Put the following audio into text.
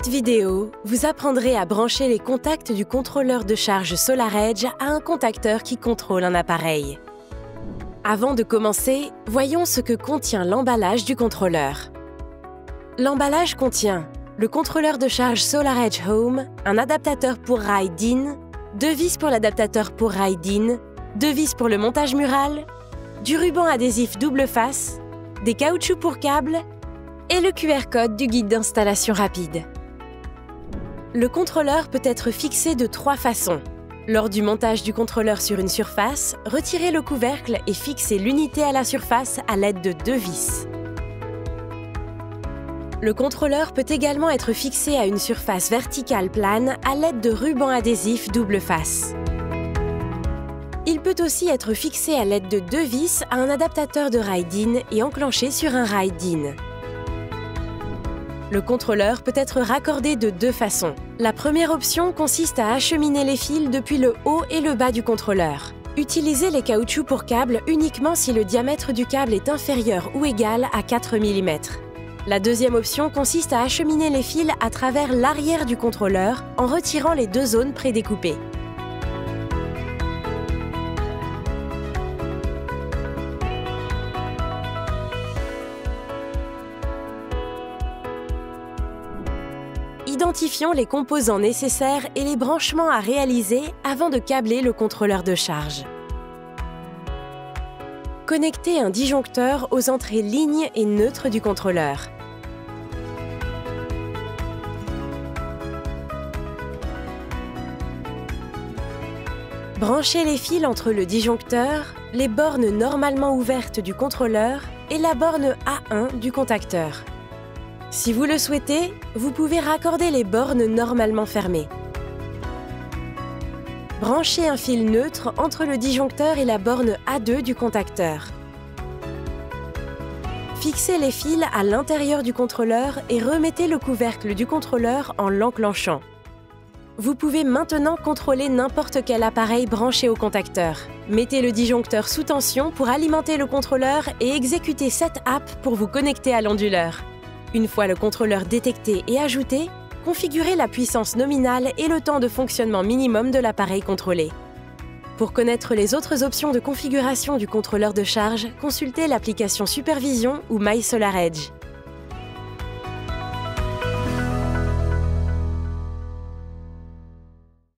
cette vidéo, vous apprendrez à brancher les contacts du contrôleur de charge SolarEdge à un contacteur qui contrôle un appareil. Avant de commencer, voyons ce que contient l'emballage du contrôleur. L'emballage contient le contrôleur de charge SolarEdge Home, un adaptateur pour rail DIN, 2 vis pour l'adaptateur pour rail DIN, 2 vis pour le montage mural, du ruban adhésif double face, des caoutchoucs pour câbles et le QR code du guide d'installation rapide. Le contrôleur peut être fixé de 3 façons. Lors du montage du contrôleur sur une surface, retirez le couvercle et fixez l'unité à la surface à l'aide de 2 vis. Le contrôleur peut également être fixé à une surface verticale plane à l'aide de ruban adhésif double face. Il peut aussi être fixé à l'aide de 2 vis à un adaptateur de rail DIN et enclenché sur un rail DIN. Le contrôleur peut être raccordé de 2 façons. La première option consiste à acheminer les fils depuis le haut et le bas du contrôleur. Utilisez les caoutchoucs pour câbles uniquement si le diamètre du câble est inférieur ou égal à 4 mm. La deuxième option consiste à acheminer les fils à travers l'arrière du contrôleur en retirant les 2 zones prédécoupées. Identifions les composants nécessaires et les branchements à réaliser avant de câbler le contrôleur de charge. Connectez un disjoncteur aux entrées lignes et neutres du contrôleur. Branchez les fils entre le disjoncteur, les bornes normalement ouvertes du contrôleur et la borne A1 du contacteur. Si vous le souhaitez, vous pouvez raccorder les bornes normalement fermées. Branchez un fil neutre entre le disjoncteur et la borne A2 du contacteur. Fixez les fils à l'intérieur du contrôleur et remettez le couvercle du contrôleur en l'enclenchant. Vous pouvez maintenant contrôler n'importe quel appareil branché au contacteur. Mettez le disjoncteur sous tension pour alimenter le contrôleur et exécutez cette app pour vous connecter à l'onduleur. Une fois le contrôleur détecté et ajouté, configurez la puissance nominale et le temps de fonctionnement minimum de l'appareil contrôlé. Pour connaître les autres options de configuration du contrôleur de charge, consultez l'application Supervision ou My SolarEdge.